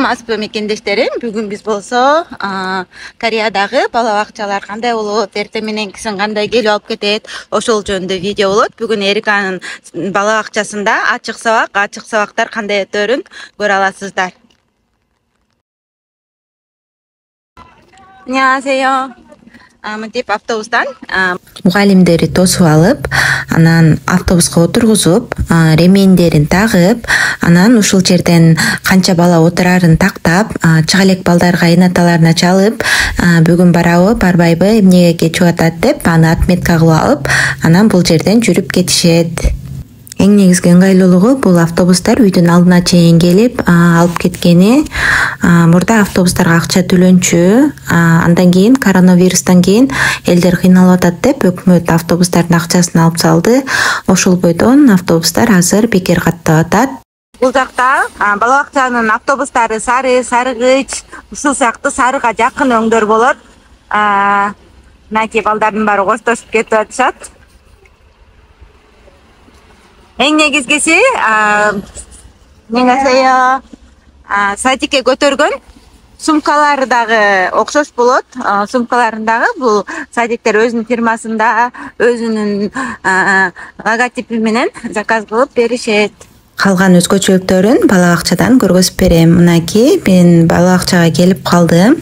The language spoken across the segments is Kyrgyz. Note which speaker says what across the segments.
Speaker 1: саламатсызбы мекендештерим? Бүгүн биз болсо Кореядагы бала бакчалар кандай болот, эртең мененкисин кандай келип алып кетет, ошол жөнүндө видео болот. Бүгүн Эриканын бала бакчасында ачык сабактар кандай өтөрүн көрө аласыздар. 안녕하세요. мынтип автобустан мугалимдери тосуп алып, анан автобуска отургузуп, ремендерин тагып, анан ушул жерден канча бала отурарын тактап, чыга элек балдарга энаталарына чалып, бүгүн барабы, барбайбы, эмнеге кечип атат деп аны отметка кылып алып, анан бул жерден жүрүп кетишет. Эң негизги ыңгайлуулугу бул автобустар үйдүн алдына чейин келип алып кеткени. Мурда автобустарга акча төлөнчү, андан кийин коронавирустан кийин элдер кыйналып атат деп өкмөт автобустардын акчасын алып салды. Ошол бойдон автобустар азыр бекер каттап атат. Бул жакта бала бакчанын автобустары сары, сарыгыч, ушул сыяктуу сарыга жакын өңдөр болот. Мынакей балдардын баары коштошуп кетип атышат. Эң негизгиси садикке көтөргөн сумкалары дагы окшош болот. Сумкаларындагы бул садиктер өзүнүн фирмасында, өзүнүн логотипи менен заказ кылып беришет. Калган өзгөчөлүктөрүн бала бакчадан көргөзүп берем. Мынакей мен бала бакчага келип калдым.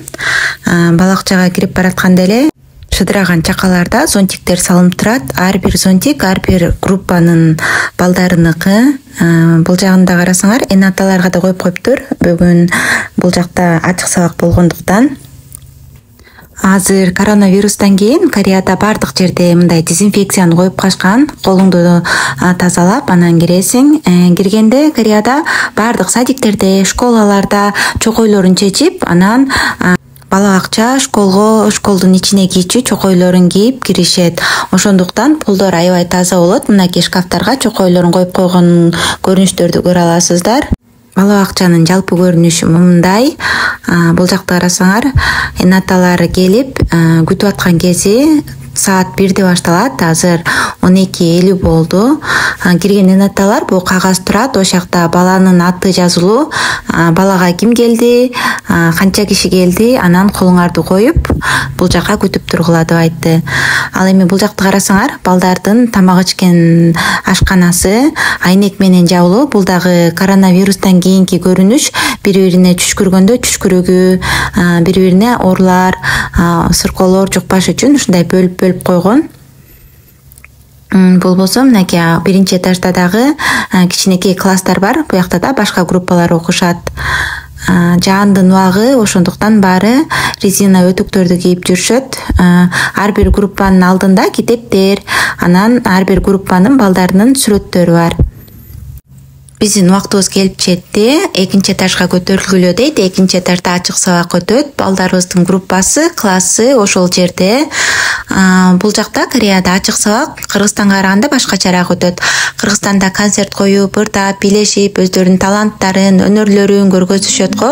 Speaker 1: Бала бакчага кирип баратканда эле шыдыраган чакаларда зонтиктер салынып турат. Ар бир зонтик ар бир группанын балдарыныкы. Бул жагында карасаңар, энаталарга да коюп коюптур. Бүгүн бул жакта ачык сабак болгондуктан. Азыр коронавирустан кийин Кореяда бардык жерде мындай дезинфекцияны коюп кашкан. Колуңду тазалап, анан киресиң. Киргенде Кореяда бардык садиктерде, школаларда чокойлорун чечип, анан бала бакча школдун ичине кийчү чокойлорун кийип киришет. Ошондуктан полдор аябай таза болот. Мынакей шкафтарга чокойлорун коюп койгон көрүнүштөрдү көрө аласыздар. Бала бакчанын жалпы көрүнүшү мындай. Бул жакта карасаңар, энаталары келип күтүп аткан кези саат 1-де башталат. Азыр 12:50 болду. Кирген энаталар бул кагаз турат. Ошол жакта баланын аты жазылуу, балага ким келди, канча киши келди, анан колуңарды коюп, бул жакка күтүп тургула деп айтты. Ал эми бул жакта карасаңар, балдардын тамак ичкен ашканасы айнек менен жабылуу. Бул дагы коронавирустан кийинки көрүнүш. Бири-бирине түшкүргөндө түшкүрүгү, бири-бирине оорулар, сыркоолор жукпаш үчүн ушундай бөлүп койгон. Бул болсо мынакей биринчи этажда дагы кичинекей класстар бар. Буякта да башка группалар окушат. Жаандын убагы, ошондуктан баары резина өтүктөрдү кийип жүрүшөт. Ар бир группанын алдында китептер, анан ар бир группанын балдарынын сүрөттөрү бар. Биздин убактыбыз келип жетти. Экинчи этажга көтөрүлгүлө дейт. Экинчи этажда ачык сабак өтөт. Балдарыбыздын группасы, классы ошол жерде. Бул жакта Кореяда ачык сабак Кыргызстанга караганда башкачараак өтөт. Кыргызстанда концерт коюп, ырдап, бийлешип, өздөрүнүн таланттарын, өнөрлөрүн көргөзүшөт го.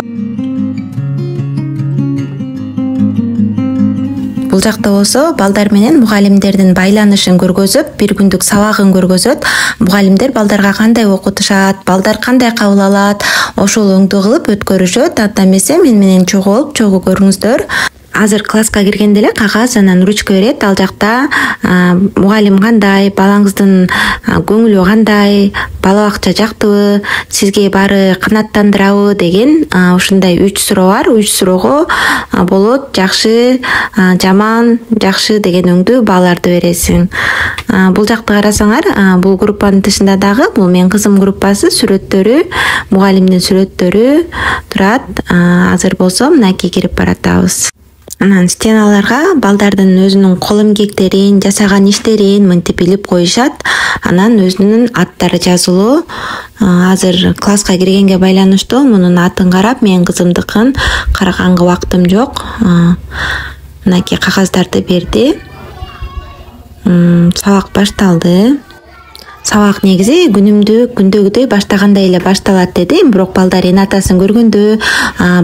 Speaker 1: Бул жакта болсо балдар менен мугалимдердин байланышын көргөзүп, бир күндүк сабагын көргөзөт. Мугалимдер балдарга кандай окутушат, балдар кандай кабыл алат, ошол өңдү кылып өткөрүшөт. Анда эмесе мен менен чогуу көрүңүздөр. Азыр класска киргенде эле кагаз анан ручка берет. Ал жакта мугалим кандай, балаңыздын көңүлү кандай, бала бакча жактыбы, сизге баары канааттандырабы деген ушундай 3 суроо бар. 3 суроого болот, жакшы, жаман, жакшы деген өңдү бааларды бересиң. Бул жакты карасаңар, бул группанын тышында дагы бул менин кызым группасы сүрөттөрү, мугалимдин сүрөттөрү турат. Азыр болсо мынакей кирип баратабыз. Анан стеналарга балдардын өзүнүн кол эмгектерин, жасаган иштерин мынтип илип коюшат. Анан өзүнүн аттары жазылуу. Азыр класска киргенге байланыштуу мунун атын карап, менин кызымдыкын караганга убактым жок. Мынакей кагаздарды берди. Сабак башталды. Сабак негизи күндөгүдөй баштагандай эле башталат деди. Бирок балдар энатасын көргөндө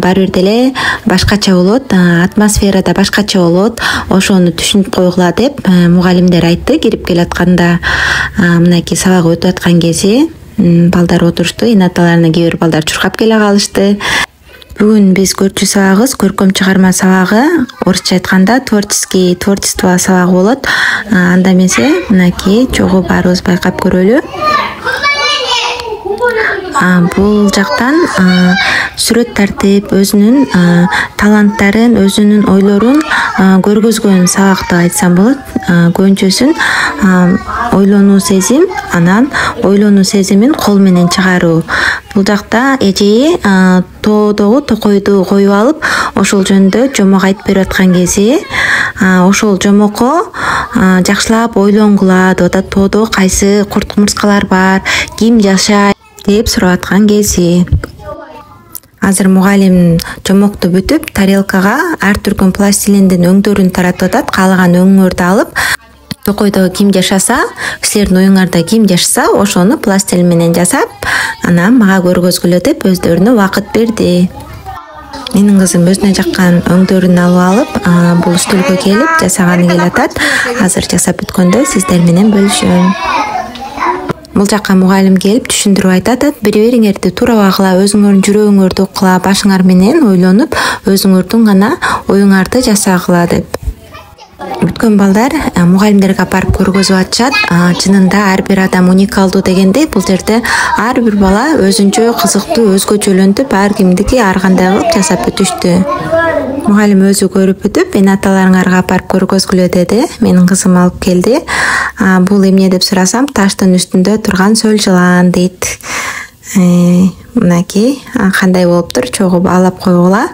Speaker 1: баары бир деле башкача болот, атмосферада башкача болот. Ошону түшүнүп койгула деп мугалимдер айтты. Кирип келатканда мынакей сабак өтүп аткан кези балдар отурушту, энаталарына кээ бир балдар чуркап келе калышты. Бүгүн биз көрчү сабагыбыз көркөм чыгарма сабагы, орусча айтканда творчество сабагы болот. Анда эмесе мынакей чогуу баарыбыз байкап көрөлү. Бул жактан сүрөт тартып, өзүнүн таланттарын, өзүнүн ойлорун көргөзгөн сабак деп айтсам болот. Көбүнчөсүн ойлонуу сезим, анан ойлонуу сезимин кол менен чыгаруу. Бул жакта эжеи тоодогу токойду коюп алып, ошол жөнүндө жомок айтып берип аткан кези, ошол жомокко жакшылап ойлонгула деп атат. Тоодо кайсы курт кумурскалар бар, ким жашайт деп сурап аткан кези. Азыр мугалим жомокту бүтүп, тарелкага ар түркүн пластилиндин өңдөрүн таратып атат. Каалаган өңүңөрдү алып, токойдо ким жашаса, силердин оюңарда ким жашаса, ошону пластилин менен жасап, анан мага көргөзгүлө деп өздөрүнө убакыт берди. Менин кызым өзүнө жаккан өңдөрүн алып алып, бул стөлгө келип жасаганы келатат. Азыр жасап бүткөндө сиздер менен бөлүшөм. Бул жакка мугалим келип түшүндүрүп айтат. Бири-бириңерди туура багыла, өзүңөрдүн жүрөгүңөрдү уккула, башыңар менен ойлонуп, өзүңөрдүн гана оюңарды жасагыла деп. Бүткөн балдар мугалимдерге апарып көргөзүп атышат. Чынында ар бир адам уникалдуу дегендей, бул жерде ар бир бала өзүнчө кызыктуу, өзгөчөлөнтүп, ар кимдики ар кандай кылып жасап өтүштү. Мугалим өзү көрүп өтүп, эне аталарыңарга апарып көргөзгүлө деди. Менин кызым алып келди. Бул эмне деп сурасам, таштын үстүндө турган сөл жылан дейт. Мынакей кандай болуптур, чогуу баалап койгула.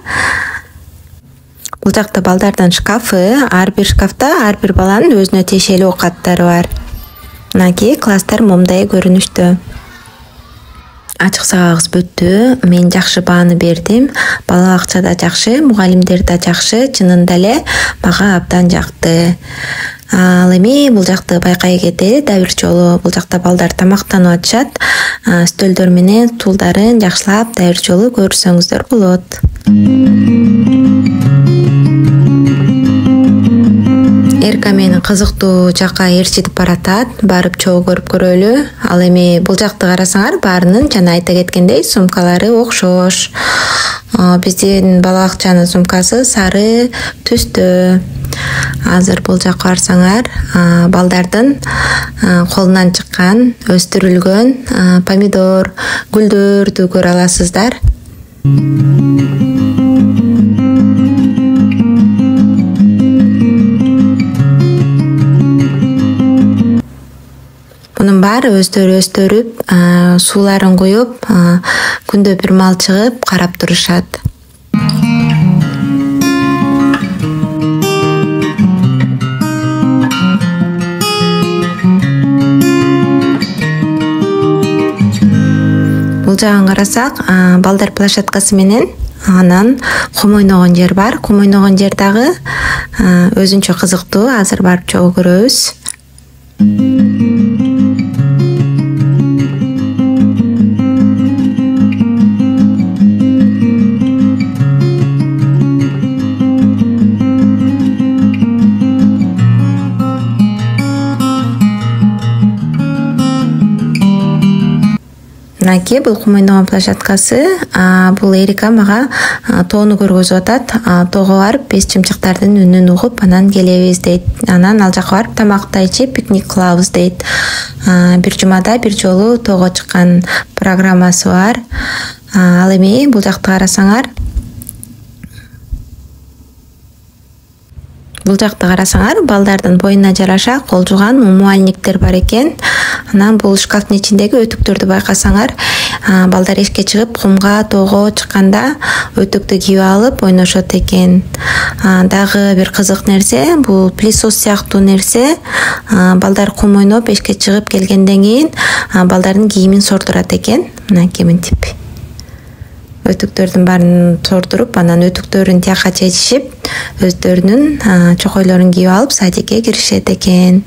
Speaker 1: Бул жакта балдардын шкафы, ар бир шкафта ар бир баланын өзүнө тиешелүү оокаттары бар. Мынакей класстар момундай көрүнүштө. Ачык сабагыбыз бүттү. Мен жакшы бааны бердим. Бала бакча да жакшы, мугалимдер да жакшы, чынында эле мага абдан жакты. Ал эми бул жакты байкай кетели да бир жолу. Бул жакта балдар тамактанып атышат. Стөлдөр менен стулдарын жакшылап да бир жолу көрсөңүздөр болот. Эрка мени кызыктуу жакка ээрчитип баратат. Барып чогуу көрүп көрөлү. Ал эми бул жакты карасаңар, баарынын жана айта кеткендей сумкалары окшош. Биздин бала бакчанын сумкасы сары түстө. Азыр бул жакка барсаңар, балдардын колунан чыккан, өстүрүлгөн помидор, гүлдөрдү көрө аласыздар. Мунун баары өздөрү өстөрүп, сууларын куюп, күндө бир мал чыгып карап турушат. Бул жагын карасак, балдар площадкасы менен анан кум ойногон жер бар. Кум ойногон жер дагы өзүнчө кызыктуу. Азыр барып чогуу көрөбүз. Мынакей бул кум ойногон площадкасы. Бул Эрика мага тоону көргөзүп атат. Тоого барып, беш чымчыктардын үнүн угуп, анан келебиз дейт. Анан ал жака барып тамак да ичип, пикник кылабыз дейт. Бир жумада бир жолу тоого чыккан программасы бар. Ал эми бул жакты карасаңар, балдардын боюна жараша кол жууган умуальниктер бар экен. Анан бул шкафтын ичиндеги өтүктөрдү байкасаңар, балдар эшикке чыгып, кумга, тоого чыкканда өтүктү кийип алып ойношот экен. Дагы бир кызык нерсе, бул пылесос сыяктуу нерсе. Балдар кум ойноп, эшикке чыгып келгенден кийин балдардын кийимин сордурат экен. Мынакей мынтип. Өтүктөрдүн баарын сордуруп, анан өтүктөрүн тияка чечишип, өздөрүнүн чокойлорун кийип алып садикке киришет экен.